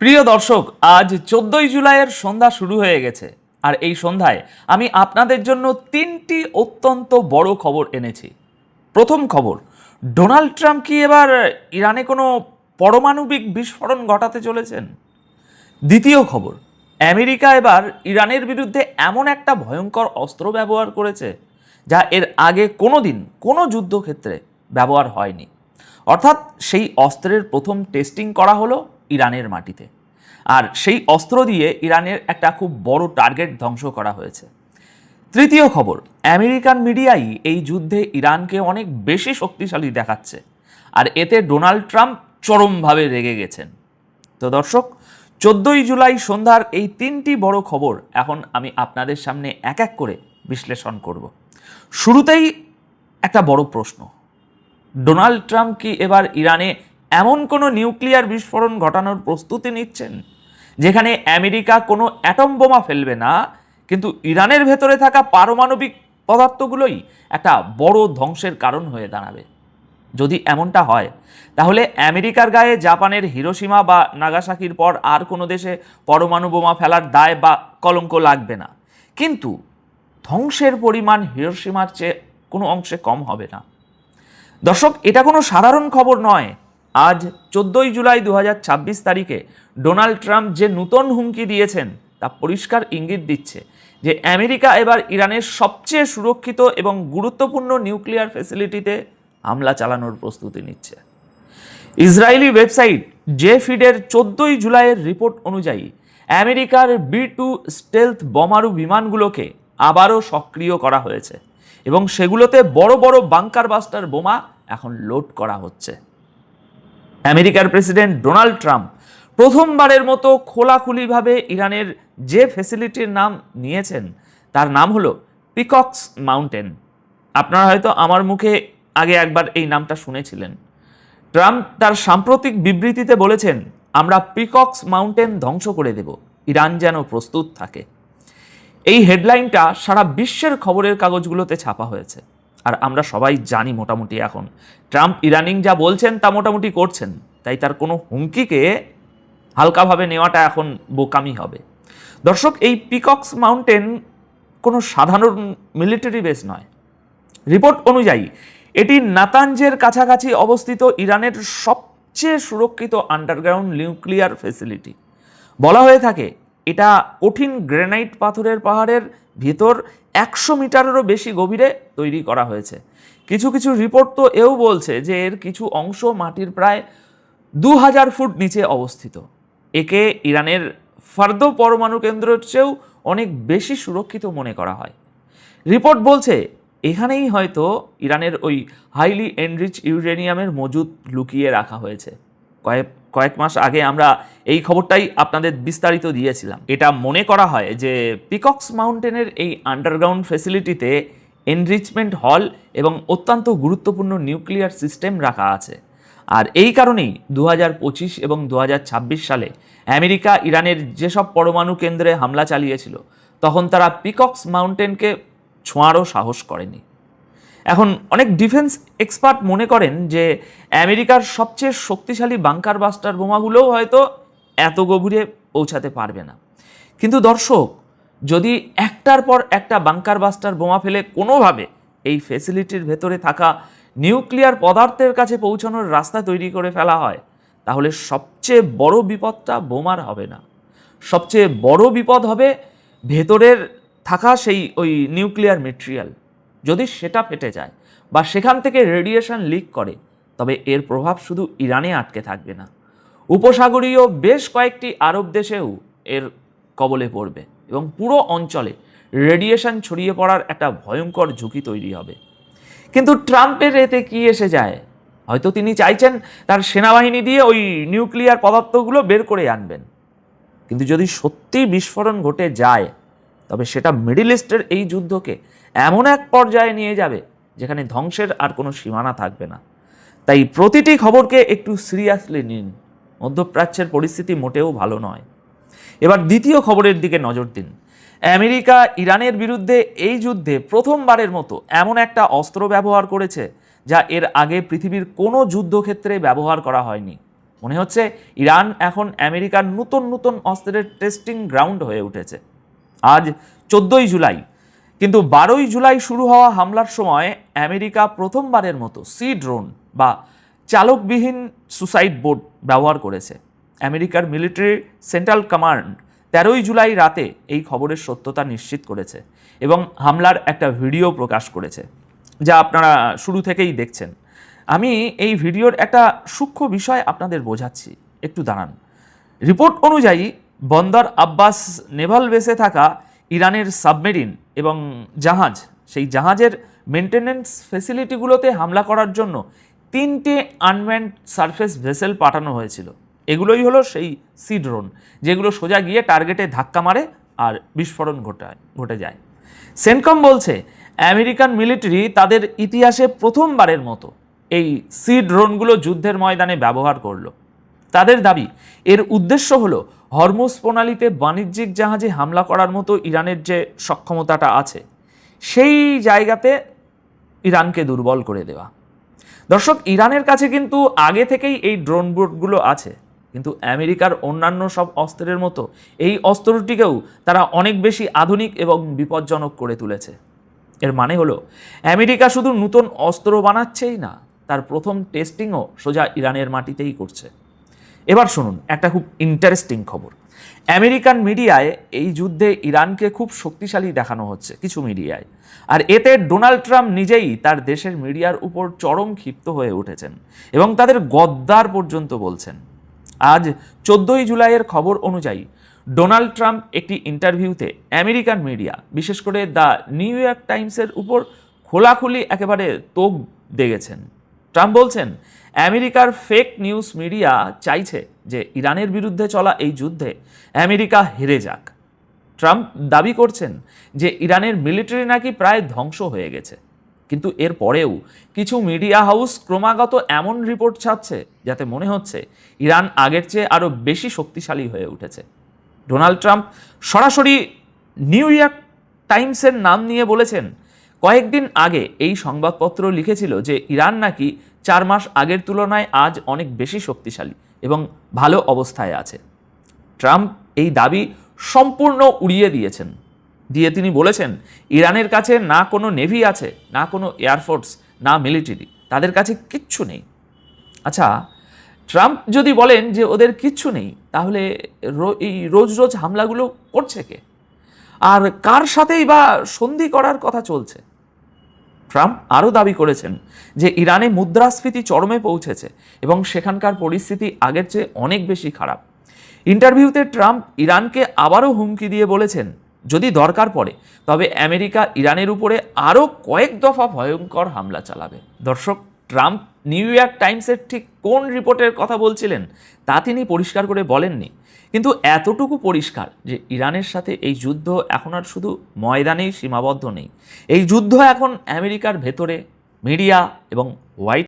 প্রিয় দর্শক, আজ 14ই জুলাইয়ের সন্ধ্যা শুরু হয়ে গেছে। আর এই সন্ধ্যায় আমি আপনাদের জন্য তিনটি অত্যন্ত বড় খবর এনেছি। প্রথম খবর, ডোনাল্ড ট্রাম্প কি এবার ইরানে কোনো পারমাণবিক বিস্ফোরণ ঘটাতে চলেছেন? দ্বিতীয় খবর, আমেরিকা এবার ইরানের বিরুদ্ধে এমন একটা ভয়ঙ্কর অস্ত্র ব্যবহার করেছে যা এর আগে কোনো দিন কোনো যুদ্ধক্ষেত্রে ব্যবহার হয়নি। অর্থাৎ সেই অস্ত্রের প্রথম টেস্টিং করা হলো ইরানের মাটিতে, আর সেই অস্ত্র দিয়ে ইরানের একটা খুব বড় টার্গেট ধ্বংস করা হয়েছে। তৃতীয় খবর, আমেরিকান মিডিয়াই এই যুদ্ধে ইরানকে অনেক বেশি শক্তিশালী দেখাচ্ছে, আর এতে ডোনাল্ড ট্রাম্প চরমভাবে রেগে গেছেন। তো দর্শক, 14ই জুলাই সন্ধ্যার এই তিনটি বড় খবর এখন আমি আপনাদের সামনে এক এক করে বিশ্লেষণ করব। শুরুতেই একটা বড় প্রশ্ন, ডোনাল্ড ট্রাম্প কি এবার ইরানে এমন কোনো নিউক্লিয়ার বিস্ফোরণ ঘটানোর প্রস্তুতি নিচ্ছেন যেখানে আমেরিকা কোনো অ্যাটম বোমা ফেলবে না, কিন্তু ইরানের ভেতরে থাকা পারমাণবিক পদার্থগুলোই একটা বড় ধ্বংসের কারণ হয়ে দাঁড়াবে? যদি এমনটা হয় তাহলে আমেরিকার গায়ে জাপানের হিরোশিমা বা নাগাসাকির পর আর কোনো দেশে পরমাণু বোমা ফেলার দায় বা কলঙ্ক লাগবে না, কিন্তু ধ্বংসের পরিমাণ হিরোশিমার চেয়ে কোনো অংশে কম হবে না। দর্শক, এটা কোনো সাধারণ খবর নয়। আজ 14ই জুলাই 2026 তারিখে ডোনাল্ড ট্রাম্প যে নতুন হুমকি দিয়েছেন তা পরিষ্কার ইঙ্গিত দিচ্ছে যে আমেরিকা এবার ইরানের সবচেয়ে সুরক্ষিত এবং গুরুত্বপূর্ণ নিউক্লিয়ার ফ্যাসিলিটিতে হামলা চালানোর প্রস্তুতি নিচ্ছে। ইসরায়েলি ওয়েবসাইট জেফিডের 14ই জুলাইয়ের রিপোর্ট অনুযায়ী আমেরিকার B-2 স্টেলথ বোমারু বিমানগুলোকে আবারও সক্রিয় করা হয়েছে এবং সেগুলোতে বড় বড় বাংকার বাস্টার বোমা এখন লোড করা হচ্ছে। আমেরিকার প্রেসিডেন্ট ডোনাল্ড ট্রাম্প প্রথমবারের মতো খোলাখুলিভাবে ইরানের যে ফ্যাসিলিটির নাম নিয়েছেন তার নাম হলো পিকক্স মাউন্টেন। আপনারা হয়তো আমার মুখে আগে একবার এই নামটা শুনেছিলেন। ট্রাম্প তার সাম্প্রতিক বিবৃতিতে বলেছেন, আমরা পিকক্স মাউন্টেন ধ্বংস করে দেব, ইরান যেন প্রস্তুত থাকে। এই হেডলাইনটা সারা বিশ্বের খবরের কাগজগুলোতে ছাপা হয়েছে, আর আমরা সবাই জানি মোটামুটি এখন ট্রাম্প ইদানিং যা বলছেন তা মোটামুটি করছেন, তাই তার কোনো হুমকিকে হালকাভাবে নেওয়াটা এখন বোকামি হবে। দর্শক, এই পিকক্স মাউন্টেন কোনো সাধারণ মিলিটারি বেস নয়। রিপোর্ট অনুযায়ী এটি নাতানজের কাছাকাছি অবস্থিত ইরানের সবচেয়ে সুরক্ষিত আন্ডারগ্রাউন্ড নিউক্লিয়ার ফ্যাসিলিটি। বলা হয়ে থাকে এটা কঠিন গ্রেনাইট পাথরের পাহাড়ের ভেতর 100 মিটারেরও বেশি গভীরে তৈরি করা হয়েছে। কিছু কিছু রিপোর্ট তো এও বলছে যে এর কিছু অংশ মাটির প্রায় 2000 ফুট নিচে অবস্থিত। একে ইরানের ফার্দো পরমাণু কেন্দ্রের চেয়েও অনেক বেশি সুরক্ষিত মনে করা হয়। রিপোর্ট বলছে এখানেই হয়তো ইরানের ওই হাইলি এনরিচ ইউরেনিয়ামের মজুদ লুকিয়ে রাখা হয়েছে। কয়েক মাস আগে আমরা এই খবরটাই আপনাদের বিস্তারিত দিয়েছিলাম। এটা মনে করা হয় যে পিকক্স মাউন্টেনের এই আন্ডারগ্রাউন্ড ফ্যাসিলিটিতে এনরিচমেন্ট হল এবং অত্যন্ত গুরুত্বপূর্ণ নিউক্লিয়ার সিস্টেম রাখা আছে। আর এই কারণেই 2025 এবং 2026 সালে আমেরিকা ইরানের যেসব পরমাণু কেন্দ্রে হামলা চালিয়েছিল তখন তারা পিকক্স মাউন্টেনকে ছোঁয়ারও সাহস করেনি। এখন অনেক ডিফেন্স এক্সপার্ট মনে করেন যে আমেরিকার সবচেয়ে শক্তিশালী বাংকার বাস্টার বোমাগুলোও হয়তো এত গভীরে পৌঁছাতে পারবে না। কিন্তু দর্শক, যদি একটার পর একটা বাংকার বাস্টার বোমা ফেলে কোনোভাবে এই ফ্যাসিলিটির ভেতরে থাকা নিউক্লিয়ার পদার্থের কাছে পৌঁছানোর রাস্তা তৈরি করে ফেলা হয়, তাহলে সবচেয়ে বড় বিপদটা বোমার হবে না, সবচেয়ে বড় বিপদ হবে ভেতরের থাকা সেই ওই নিউক্লিয়ার মেটেরিয়াল। যদি সেটা ফেটে যায় বা সেখান থেকে রেডিয়েশন লিক করে, তবে এর প্রভাব শুধু ইরানে আটকে থাকবে না, উপসাগরীয় বেশ কয়েকটি আরব দেশেও এর কবলে পড়বে এবং পুরো অঞ্চলে রেডিয়েশন ছড়িয়ে পড়ার একটা ভয়ঙ্কর ঝুঁকি তৈরি হবে। কিন্তু ট্রাম্পের এতে কি এসে যায়? হয়তো তিনি চাইছেন তার সেনাবাহিনী দিয়ে ওই নিউক্লিয়ার পদার্থগুলো বের করে আনবেন। কিন্তু যদি সত্যি বিস্ফোরণ ঘটে যায়, তবে সেটা মিডল ইস্টের এই যুদ্ধকে এমন এক পর্যায়ে নিয়ে যাবে যেখানে ধ্বংসের আর কোনো সীমানা থাকবে না। তাই প্রতিটি খবরকে একটু সিরিয়াসলি নিন। মধ্যপ্রাচ্যের পরিস্থিতি মোটেও ভালো নয়। এবার দ্বিতীয় খবরের দিকে নজর দিন। আমেরিকা ইরানের বিরুদ্ধে এই যুদ্ধে প্রথমবারের মতো এমন একটা অস্ত্র ব্যবহার করেছে যা এর আগে পৃথিবীর কোনো যুদ্ধক্ষেত্রে ব্যবহার করা হয়নি। মনে হচ্ছে ইরান এখন আমেরিকার নতুন নতুন অস্ত্রের টেস্টিং গ্রাউন্ড হয়ে উঠেছে। আজ 14ই জুলাই, কিন্তু 12ই জুলাই শুরু হওয়া হামলার সময় আমেরিকা প্রথমবারের মতো সি ড্রোন বা চালকবিহীন সুসাইড বোট ব্যবহার করেছে। আমেরিকার মিলিটারি সেন্ট্রাল কমান্ড 13ই জুলাই রাতে এই খবরের সত্যতা নিশ্চিত করেছে এবং হামলার একটা ভিডিও প্রকাশ করেছে, যা আপনারা শুরু থেকেই দেখছেন। আমি এই ভিডিওর একটা সূক্ষ্ম বিষয় আপনাদের বোঝাচ্ছি, একটু দাঁড়ান। রিপোর্ট অনুযায়ী বন্দর আব্বাস নেভাল বেসে থাকা ইরানের সাবমেরিন এবং জাহাজ, সেই জাহাজের মেনটেনেন্স ফেসিলিটিগুলোতে হামলা করার জন্য 3টে আনম্যান্ড সারফেস ভেসেল পাঠানো হয়েছিল। এগুলোই হলো সেই সি ড্রোন, যেগুলো সোজা গিয়ে টার্গেটে ধাক্কা মারে আর বিস্ফোরণ ঘটে যায়। সেন্টকম বলছে আমেরিকান মিলিটারি তাদের ইতিহাসে প্রথমবারের মতো এই সি ড্রোনগুলো যুদ্ধের ময়দানে ব্যবহার করলো। তাদের দাবি এর উদ্দেশ্য হলো হরমুজ প্রণালীতে বাণিজ্যিক জাহাজে হামলা করার মতো ইরানের যে সক্ষমতাটা আছে, সেই জায়গাতে ইরানকে দুর্বল করে দেওয়া। দর্শক, ইরানের কাছে কিন্তু আগে থেকেই এই ড্রোন বোটগুলো আছে, কিন্তু আমেরিকার অন্যান্য সব অস্ত্রের মতো এই অস্ত্রটিকেও তারা অনেক বেশি আধুনিক এবং বিপজ্জনক করে তুলেছে। এর মানে হলো আমেরিকা শুধু নতুন অস্ত্র বানাচ্ছেই না, তার প্রথম টেস্টিংও সোজা ইরানের মাটিতেই করছে। এবার শুনুন একটা খুব ইন্টারেস্টিং খবর। আমেরিকান মিডিয়ায় এই যুদ্ধে ইরানকে খুব শক্তিশালী দেখানো হচ্ছে কিছু মিডিয়ায়, আর এতে ডোনাল্ড ট্রাম্প নিজেই তার দেশের মিডিয়ার উপর চরম ক্ষিপ্ত হয়ে উঠেছেন এবং তাদের গদ্দার পর্যন্ত বলছেন। আজ 14ই জুলাইয়ের খবর অনুযায়ী ডোনাল্ড ট্রাম্প একটি ইন্টারভিউতে আমেরিকান মিডিয়া, বিশেষ করে দ্য নিউ ইয়র্ক টাইমসের উপর খোলাখুলি একেবারে তোপ দেগেছেন। ট্রাম্প বলছেন আমেরিকার ফেক নিউজ মিডিয়া চাইছে যে ইরানের বিরুদ্ধে চলা এই যুদ্ধে আমেরিকা হেরে যাক। ট্রাম্প দাবি করছেন যে ইরানের মিলিটারি নাকি প্রায় ধ্বংস হয়ে গেছে, কিন্তু এর পরেও কিছু মিডিয়া হাউস ক্রমাগত এমন রিপোর্ট ছাপছে যাতে মনে হচ্ছে ইরান আগের চেয়ে আরও বেশি শক্তিশালী হয়ে উঠেছে। ডোনাল্ড ট্রাম্প সরাসরি নিউ ইয়র্ক টাইমসের নাম নিয়ে বলেছেন, কয়েকদিন আগে এই সংবাদপত্র লিখেছিল যে ইরান নাকি 4 মাস আগের তুলনায় আজ অনেক বেশি শক্তিশালী এবং ভালো অবস্থায় আছে। ট্রাম্প এই দাবি সম্পূর্ণ উড়িয়ে দিয়েছেন, তিনি বলেছেন ইরানের কাছে না কোনো নেভি আছে, না কোনো এয়ারফোর্স, না মিলিটারি, তাদের কাছে কিচ্ছু নেই। আচ্ছা, ট্রাম্প যদি বলেন যে ওদের কিচ্ছু নেই, তাহলে এই রোজ রোজ হামলাগুলো করছে কে, আর কার সাথেই বা সন্ধি করার কথা চলছে? ট্রাম্প আরও দাবি করেছেন যে ইরানে মুদ্রাস্ফীতি চরমে পৌঁছেছে এবং সেখানকার পরিস্থিতি আগের চেয়ে অনেক বেশি খারাপ। ইন্টারভিউতে ট্রাম্প ইরানকে আবারও হুমকি দিয়ে বলেছেন যদি দরকার পড়ে তবে আমেরিকা ইরানের উপরে আরও কয়েক দফা ভয়ঙ্কর হামলা চালাবে। দর্শক, ট্রাম্প নিউ ইয়র্ক টাইমসের ঠিক কোন রিপোর্টের কথা বলছিলেন তা তিনি পরিষ্কার করে বলেননি, কিন্তু এতটুকু পরিষ্কার যে ইরানের সাথে এই যুদ্ধ এখন আর শুধু ময়দানেই সীমাবদ্ধ নেই। এই যুদ্ধ এখন আমেরিকার ভেতরে, মিডিয়া এবং হোয়াইট